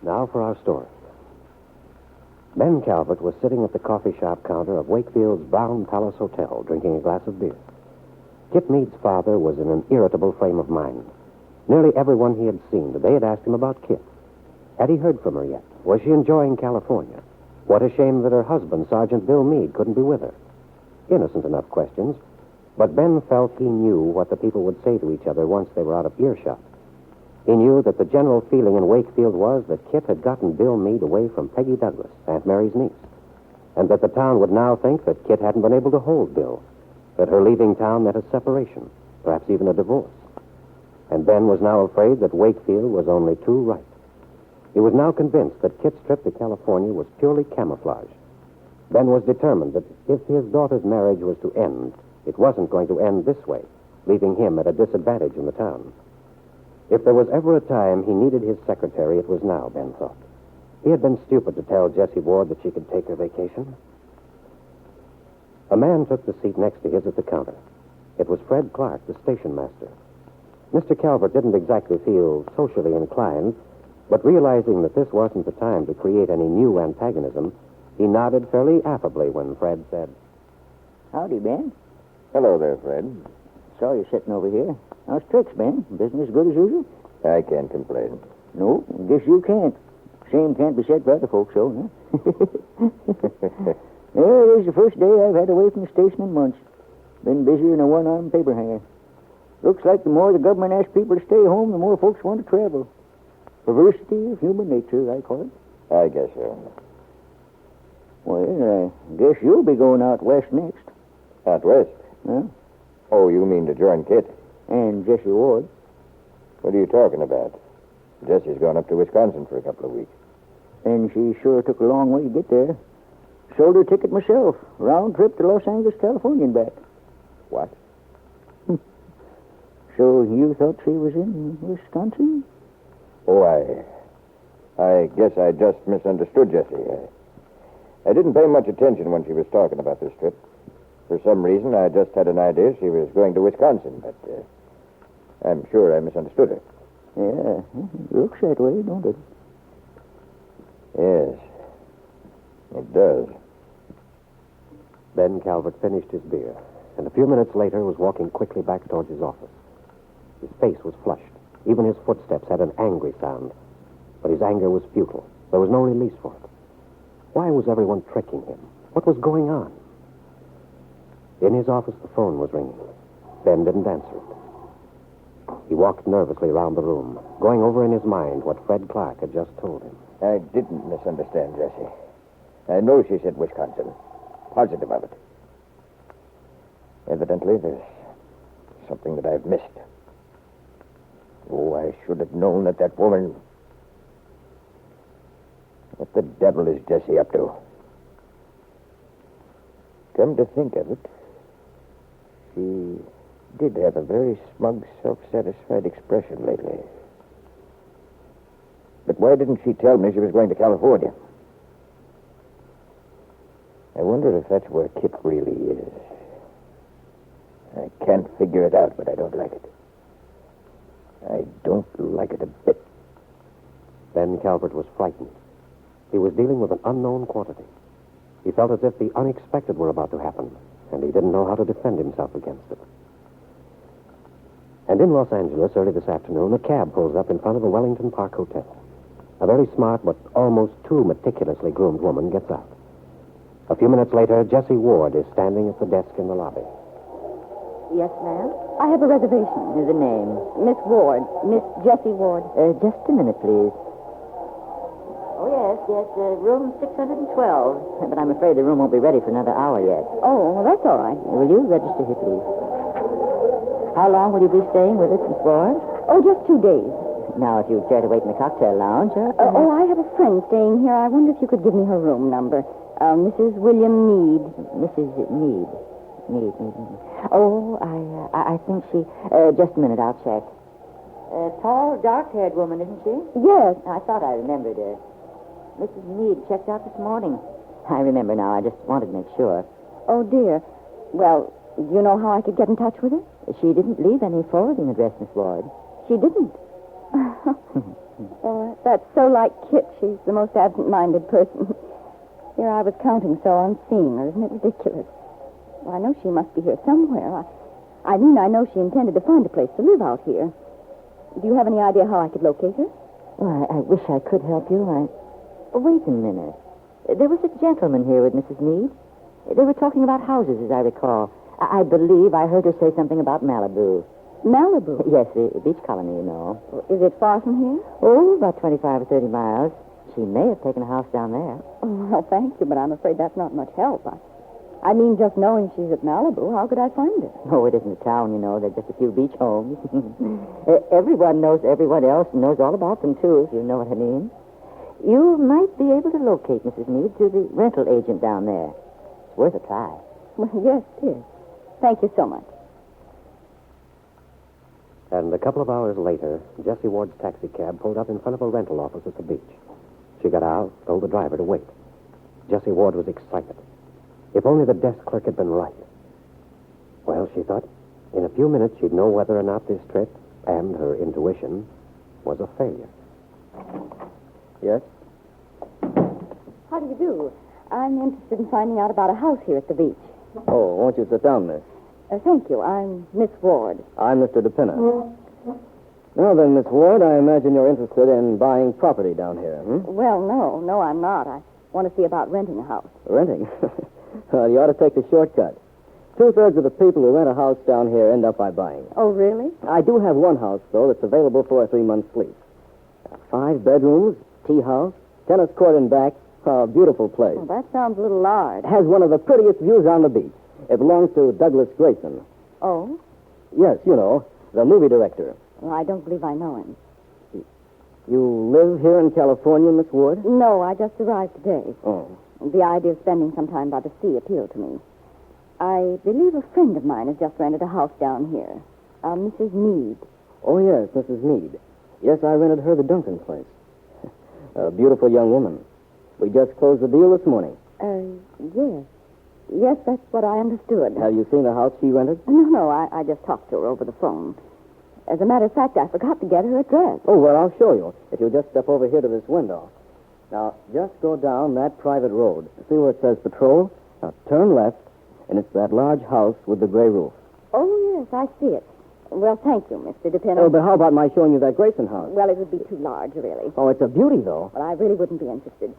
Now for our story. Ben Calvert was sitting at the coffee shop counter of Wakefield's Brown Palace Hotel, drinking a glass of beer. Kit Meade's father was in an irritable frame of mind. Nearly everyone he had seen today had asked him about Kit. Had he heard from her yet? Was she enjoying California? What a shame that her husband, Sergeant Bill Meade, couldn't be with her. Innocent enough questions, but Ben felt he knew what the people would say to each other once they were out of earshot. He knew that the general feeling in Wakefield was that Kit had gotten Bill Meade away from Peggy Douglas, Aunt Mary's niece, and that the town would now think that Kit hadn't been able to hold Bill, that her leaving town meant a separation, perhaps even a divorce. And Ben was now afraid that Wakefield was only too right. He was now convinced that Kit's trip to California was purely camouflage. Ben was determined that if his daughter's marriage was to end, it wasn't going to end this way, leaving him at a disadvantage in the town. If there was ever a time he needed his secretary, it was now, Ben thought. He had been stupid to tell Jessie Ward that she could take her vacation. A man took the seat next to his at the counter. It was Fred Clark, the station master. Mr. Calvert didn't exactly feel socially inclined, but realizing that this wasn't the time to create any new antagonism, he nodded fairly affably when Fred said, Howdy, Ben. Hello there, Fred. Saw you sitting over here. How's tricks, Ben? Business good as usual? I can't complain. No, guess you can't. Same can't be said for other folks, though, huh? Yeah, this is the first day I've had away from the station in months. Been busier than a one-armed paper hanger. Looks like the more the government asks people to stay home, the more folks want to travel. Perversity of human nature, I call it. I guess so. Well, I guess you'll be going out west next. Out west? Huh? Oh, you mean to join Kit? And Jessie Ward. What are you talking about? Jessie's gone up to Wisconsin for a couple of weeks. And she sure took a long way to get there. Sold her ticket myself. Round trip to Los Angeles, California and back. What? So you thought she was in Wisconsin? Oh, I guess I just misunderstood Jessie. I didn't pay much attention when she was talking about this trip. For some reason, I just had an idea she was going to Wisconsin, but I'm sure I misunderstood her. Yeah, it looks that way, don't it? Yes, it does. Ben Calvert finished his beer, and a few minutes later was walking quickly back towards his office. His face was flushed. Even his footsteps had an angry sound. But his anger was futile. There was no release for it. Why was everyone tricking him? What was going on? In his office, the phone was ringing. Ben didn't answer it. He walked nervously around the room, going over in his mind what Fred Clark had just told him. I didn't misunderstand Jessie. I know she said Wisconsin. Positive of it. Evidently, there's something that I've missed. Oh, I should have known that woman... What the devil is Jessie up to? Come to think of it, she did have a very smug, self-satisfied expression lately. But why didn't she tell me she was going to California? I wonder if that's where Kit really is. I can't figure it out, but I don't like it. I don't like it a bit. Ben Calvert was frightened. He was dealing with an unknown quantity. He felt as if the unexpected were about to happen, and he didn't know how to defend himself against it. And in Los Angeles, early this afternoon, a cab pulls up in front of the Wellington Park Hotel. A very smart but almost too meticulously groomed woman gets out. A few minutes later, Jessie Ward is standing at the desk in the lobby. Yes, ma'am? I have a reservation. The name? Miss Ward. Miss Jessie Ward. Just a minute, please. Oh, yes, room 612. But I'm afraid the room won't be ready for another hour yet. Oh, well, that's all right. Will you register here, please? How long will you be staying with us, Miss Ward? Oh, just 2 days. Now, if you'd care to wait in the cocktail lounge, I have a friend staying here. I wonder if you could give me her room number. Mrs. William Meade. Mrs. Meade. Meade. Oh, I think she... just a minute, I'll check. Tall, dark-haired woman, isn't she? Yes. I thought I remembered her. Mrs. Meade checked out this morning. I remember now. I just wanted to make sure. Oh, dear. Well, do you know how I could get in touch with her? She didn't leave any forwarding address, Miss Ward. She didn't. Oh, that's so like Kit. She's the most absent-minded person. Here I was counting so on seeing her. Isn't it ridiculous? Well, I know she must be here somewhere. I know she intended to find a place to live out here. Do you have any idea how I could locate her? Well, I wish I could help you. Wait a minute. There was a gentleman here with Mrs. Meade. They were talking about houses, as I recall. I believe I heard her say something about Malibu. Malibu? Yes, the beach colony, you know. Is it far from here? Oh, about 25 or 30 miles. She may have taken a house down there. Oh, well, thank you, but I'm afraid that's not much help. I mean, just knowing she's at Malibu, how could I find her? Oh, it isn't a town, you know. There's just a few beach homes. Everyone knows everyone else and knows all about them, too, if you know what I mean. You might be able to locate Mrs. Meade through the rental agent down there. It's worth a try. Well, yes, it is. Thank you so much. And a couple of hours later, Jessie Ward's taxicab pulled up in front of a rental office at the beach. She got out, told the driver to wait. Jessie Ward was excited. If only the desk clerk had been right. Well, she thought, in a few minutes she'd know whether or not this trip, and her intuition, was a failure. Yes? How do you do? I'm interested in finding out about a house here at the beach. Oh, won't you sit down, miss? Thank you. I'm Miss Ward. I'm Mr. DePinna. Now then, Miss Ward, I imagine you're interested in buying property down here, Well, no, I'm not. I want to see about renting a house. Renting? Well, you ought to take the shortcut. 2/3 of the people who rent a house down here end up by buying. Oh, really? I do have one house, though, that's available for a 3-month lease. 5 bedrooms, tea house, tennis court in back, a beautiful place. Well, that sounds a little large. It has one of the prettiest views on the beach. It belongs to Douglas Grayson. Oh? Yes, you know, the movie director. Well, I don't believe I know him. You live here in California, Miss Ward? No, I just arrived today. Oh. The idea of spending some time by the sea appealed to me. I believe a friend of mine has just rented a house down here. Mrs. Meade. Oh, yes, Mrs. Meade. Yes, I rented her the Duncan place. A beautiful young woman. We just closed the deal this morning. Yes. Yes, that's what I understood. Have you seen the house she rented? No, I just talked to her over the phone. As a matter of fact, I forgot to get her address. Oh, well, I'll show you. If you'll just step over here to this window. Now, just go down that private road. See where it says patrol? Now, turn left, and it's that large house with the gray roof. Oh, yes, I see it. Well, thank you, Mr. DePinna. Oh, but how about my showing you that Grayson house? Well, it would be too large, really. Oh, it's a beauty, though. Well, I really wouldn't be interested.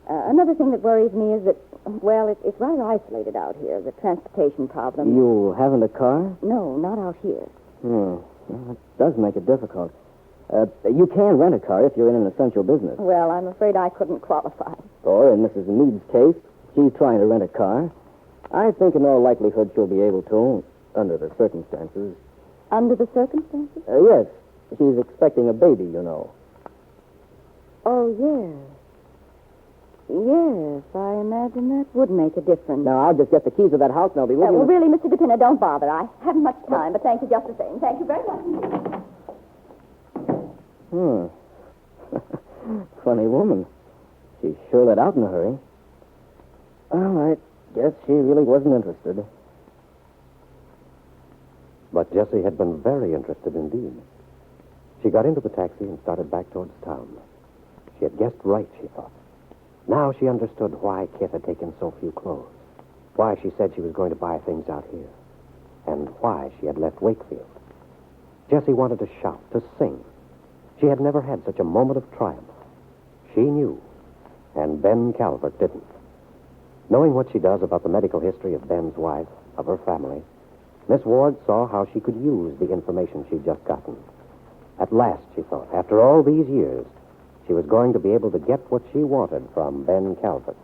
Another thing that worries me is that, well, it's rather isolated out here, the transportation problem. You haven't a car? No, not out here. Well, it does make it difficult. You can rent a car if you're in an essential business. Well, I'm afraid I couldn't qualify. Or, in Mrs. Meade's case, she's trying to rent a car. I think in all likelihood she'll be able to, under the circumstances. Under the circumstances? Yes. She's expecting a baby, you know. Oh, yes. Yes, I imagine that would make a difference. Now, I'll just get the keys of that house and I'll be with you. Well, really, Mr. DePinna, don't bother. I haven't much time, but thank you just the same. Thank you very much. Funny woman. She sure let out in a hurry. Well, I guess she really wasn't interested. But Jessie had been very interested indeed. She got into the taxi and started back towards town. She had guessed right, she thought. Now she understood why Kit had taken so few clothes, why she said she was going to buy things out here, and why she had left Wakefield. Jessie wanted to shout, to sing. She had never had such a moment of triumph. She knew, and Ben Calvert didn't. Knowing what she does about the medical history of Ben's wife, of her family, Miss Ward saw how she could use the information she'd just gotten. At last, she thought, after all these years, she was going to be able to get what she wanted from Ben Calvert.